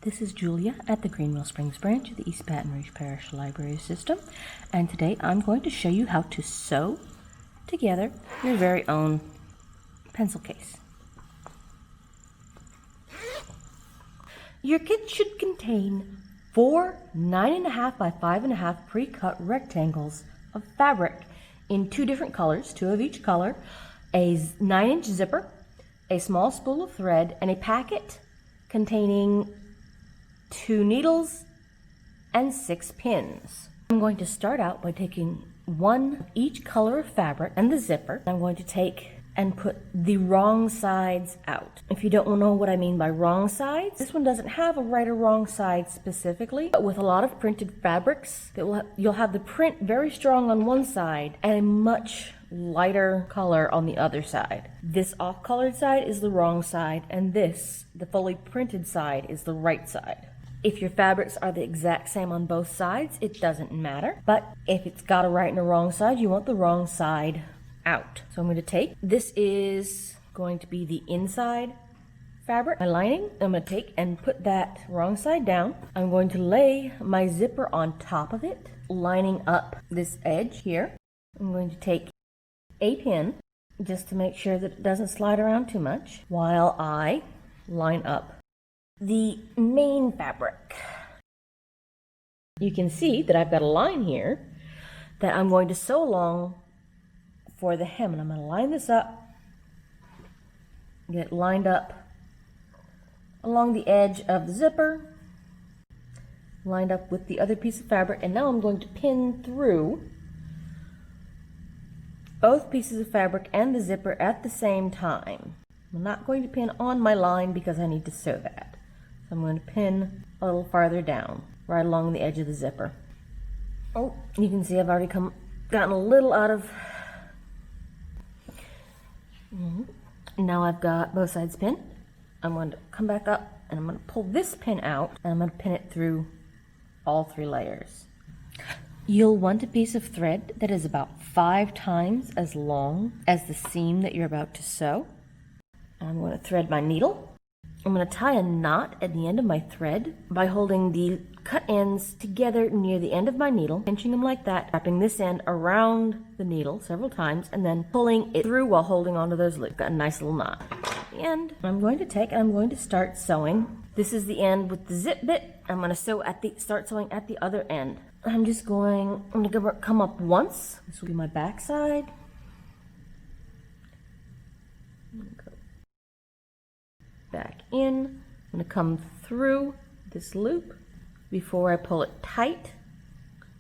This is Julia at the Greenwell Springs branch of the East Baton Rouge Parish Library System, and today I'm going to show you how to sew together your very own pencil case. Your kit should contain 4 9.5 by 5.5 pre-cut rectangles of fabric in 2 different colors, 2 of each color, a 9-inch zipper, a small spool of thread, and a packet containing 2 needles and 6 pins. I'm going to start out by taking one of each color of fabric and the zipper. I'm going to take and put the wrong sides out. If you don't know what I mean by wrong sides, this one doesn't have a right or wrong side specifically, but with a lot of printed fabrics, you'll have the print very strong on one side and a much lighter color on the other side. This off-colored side is the wrong side, and this, the fully printed side, is the right side. If your fabrics are the exact same on both sides, it doesn't matter, but if it's got a right and a wrong side, you want the wrong side out. So I'm going to take, this is going to be the inside fabric, my lining. I'm going to take and put that wrong side down. I'm going to lay my zipper on top of it, lining up this edge here. I'm going to take a pin just to make sure that it doesn't slide around too much while I line up the main fabric. You can see that I've got a line here that I'm going to sew along for the hem, and I'm going to line this up, get it lined up along the edge of the zipper, lined up with the other piece of fabric, and now I'm going to pin through both pieces of fabric and the zipper at the same time. I'm not going to pin on my line because I need to sew that. So I'm going to pin a little farther down, right along the edge of the zipper. Oh, you can see I've already gotten a little out of. Now I've got both sides pinned. I'm going to come back up and I'm going to pull this pin out, and I'm going to pin it through all 3 layers. You'll want a piece of thread that is about 5 times as long as the seam that you're about to sew. I'm going to thread my needle. I'm going to tie a knot at the end of my thread by holding the cut ends together near the end of my needle, pinching them like that, wrapping this end around the needle several times, and then pulling it through while holding onto those loops. Got a nice little knot. At the end, I'm going to take and I'm going to start sewing. This is the end with the zip bit. I'm going to start sewing at the other end. I'm going to come up once. This will be my back side. Go back in. I'm going to come through this loop before I pull it tight.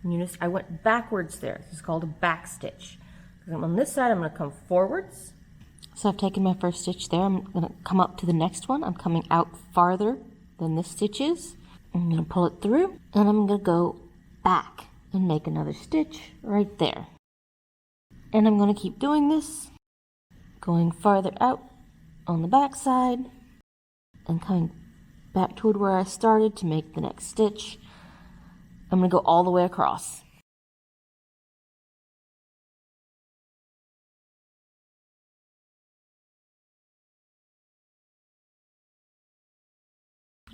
And you notice I went backwards there. This is called a back stitch. Because I'm on this side, I'm going to come forwards. So I've taken my first stitch there. I'm going to come up to the next one. I'm coming out farther than this stitch is. I'm going to pull it through, and I'm going to go back and make another stitch right there. And I'm going to keep doing this, going farther out on the back side and coming back toward where I started to make the next stitch. I'm going to go all the way across.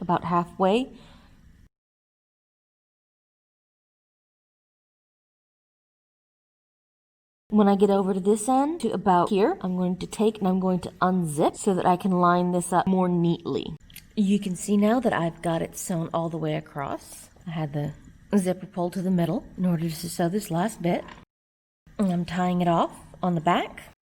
About halfway. When I get over to this end, to about here, I'm going to take and I'm going to unzip so that I can line this up more neatly. You can see now that I've got it sewn all the way across. I had the zipper pulled to the middle in order to sew this last bit. And I'm tying it off on the back.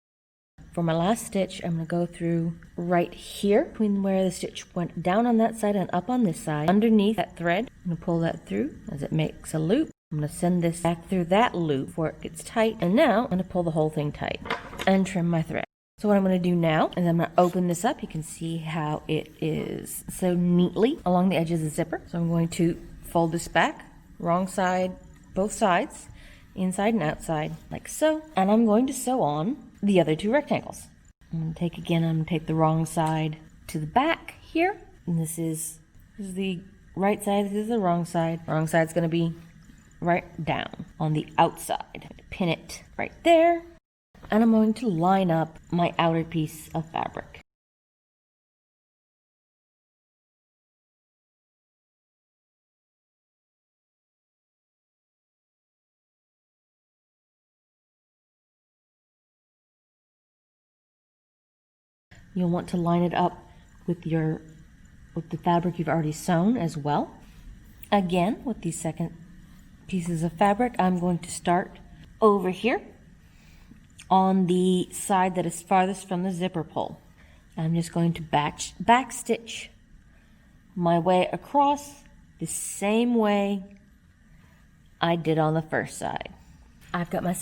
For my last stitch, I'm going to go through right here between where the stitch went down on that side and up on this side. Underneath that thread, I'm going to pull that through as it makes a loop. I'm going to send this back through that loop before it gets tight. And now I'm going to pull the whole thing tight and trim my thread. So what I'm going to do now is I'm going to open this up. You can see how it is sewed neatly along the edge of the zipper. So I'm going to fold this back, wrong side, both sides, inside and outside, like so. And I'm going to sew on the other 2 rectangles. I'm going to take the wrong side to the back here. And this is the right side, this is the wrong side. Wrong side's going to be right down on the outside. Pin it right there, and I'm going to line up my outer piece of fabric. You'll want to line it up with the fabric you've already sewn as well. Again, with these second pieces of fabric, I'm going to start over here on the side that is farthest from the zipper pull. I'm just going to back stitch my way across the same way I did on the first side. I've got my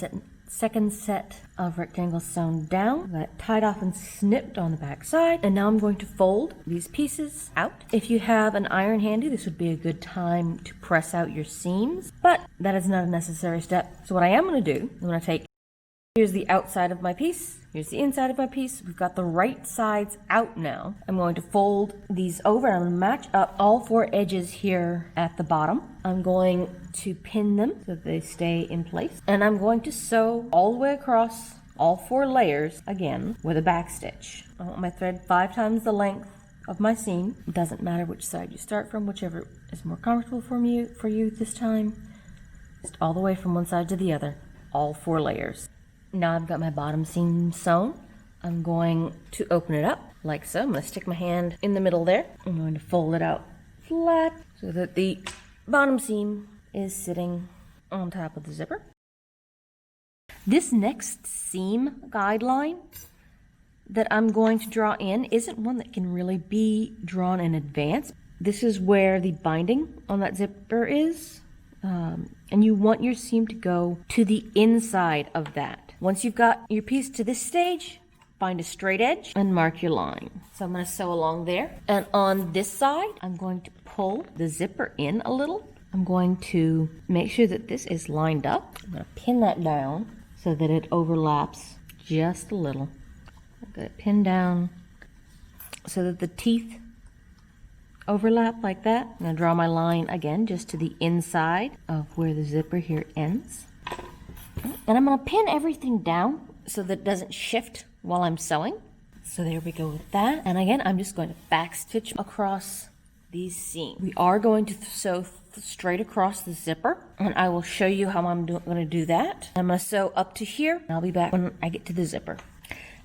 second set of rectangles sewn down, got it tied off and snipped on the back side, and now I'm going to fold these pieces out. If you have an iron handy, this would be a good time to press out your seams, but that is not a necessary step. So what I am going to do, I'm going to take, here's the outside of my piece, here's the inside of my piece. We've got the right sides out now. I'm going to fold these over. I'm going to match up all four edges here at the bottom. I'm going to pin them so that they stay in place. And I'm going to sew all the way across all four layers again with a back stitch. I want my thread 5 times the length of my seam. It doesn't matter which side you start from, whichever is more comfortable for you this time. Just all the way from one side to the other, all 4 layers. Now I've got my bottom seam sewn. I'm going to open it up like so. I'm going to stick my hand in the middle there. I'm going to fold it out flat so that the bottom seam is sitting on top of the zipper. This next seam guideline that I'm going to draw in isn't one that can really be drawn in advance. This is where the binding on that zipper is, and you want your seam to go to the inside of that. Once you've got your piece to this stage, find a straight edge and mark your line. So I'm going to sew along there. And on this side, I'm going to pull the zipper in a little. I'm going to make sure that this is lined up. I'm going to pin that down so that it overlaps just a little. I've got it pinned down so that the teeth overlap like that. I'm going to draw my line again just to the inside of where the zipper here ends. And I'm going to pin everything down so that it doesn't shift while I'm sewing. So there we go with that. And again, I'm just going to back stitch across these seams. We are going to sew straight across the zipper, and I will show you how I'm going to do that. I'm going to sew up to here, and I'll be back when I get to the zipper.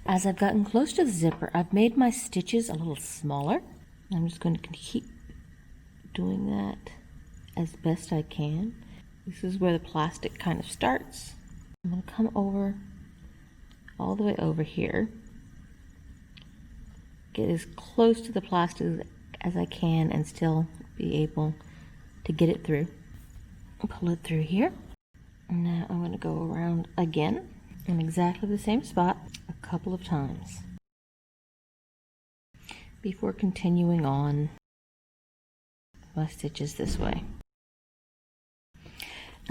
As I've gotten close to the zipper, I've made my stitches a little smaller. I'm just going to keep doing that as best I can. This is where the plastic kind of starts. I'm going to come over all the way over here, get as close to the plastic as I can and still be able to get it through. Pull it through here. And now I'm going to go around again in exactly the same spot a couple of times before continuing on my stitches this way.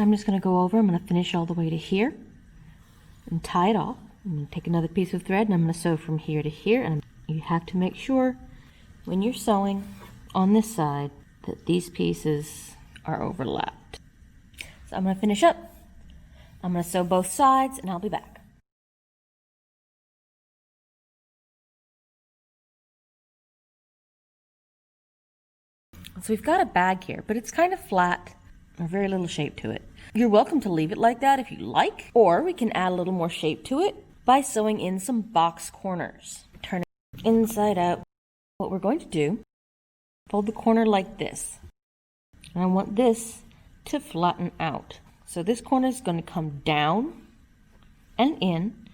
I'm just going to go over, I'm going to finish all the way to here and tie it off. I'm going to take another piece of thread and I'm going to sew from here to here, and you have to make sure when you're sewing on this side that these pieces are overlapped. So I'm going to finish up. I'm going to sew both sides and I'll be back. So we've got a bag here, but it's kind of flat or very little shape to it. You're welcome to leave it like that if you like, or we can add a little more shape to it by sewing in some box corners. Turn it inside out. What we're going to do, fold the corner like this. And I want this to flatten out. So this corner is going to come down and in.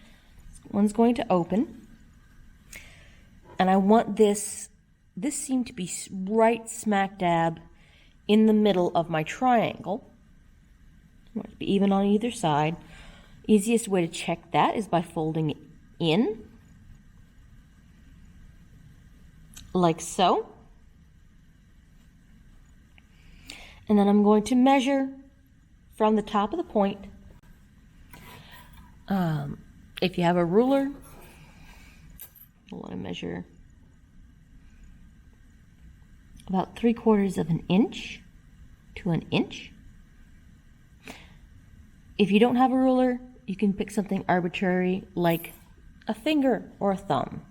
One's going to open. And I want this seam to be right smack dab in the middle of my triangle. I want it to be even on either side. Easiest way to check that is by folding it in, like so. And then I'm going to measure from the top of the point. If you have a ruler, you'll want to measure about 3/4 of an inch to an inch. If you don't have a ruler, you can pick something arbitrary like a finger or a thumb.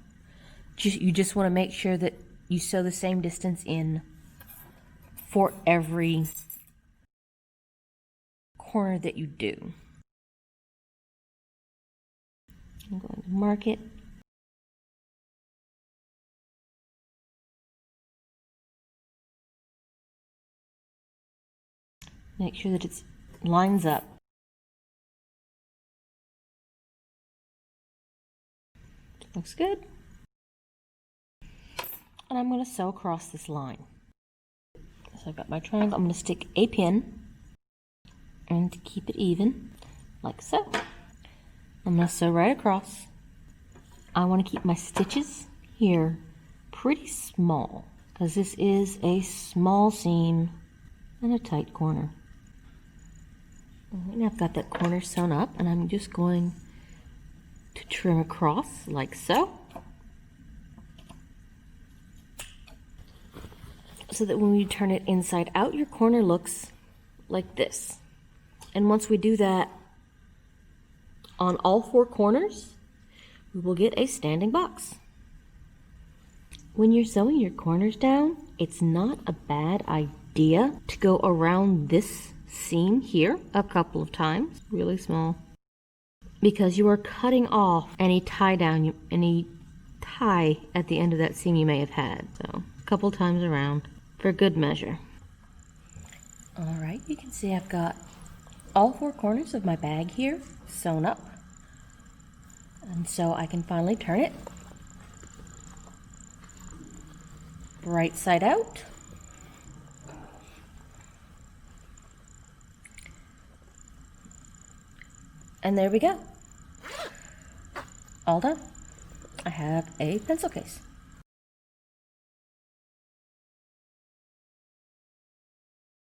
You just want to make sure that you sew the same distance in for every corner that you do. I'm going to mark it Make sure that it lines up. Looks good. And I'm going to sew across this line. So I've got my triangle. I'm going to stick a pin and to keep it even, like so. I'm going to sew right across. I want to keep my stitches here pretty small because this is a small seam and a tight corner. And I've got that corner sewn up, and I'm just going to trim across like so, so that when you turn it inside out, your corner looks like this. And once we do that on all 4 corners, we will get a standing box. When you're sewing your corners down, it's not a bad idea to go around this seam here a couple of times, really small, because you are cutting off any tie down, any tie at the end of that seam you may have had. So a couple times around for good measure. All right, you can see I've got all 4 corners of my bag here sewn up. And so I can finally turn it right side out. And there we go. All done. I have a pencil case.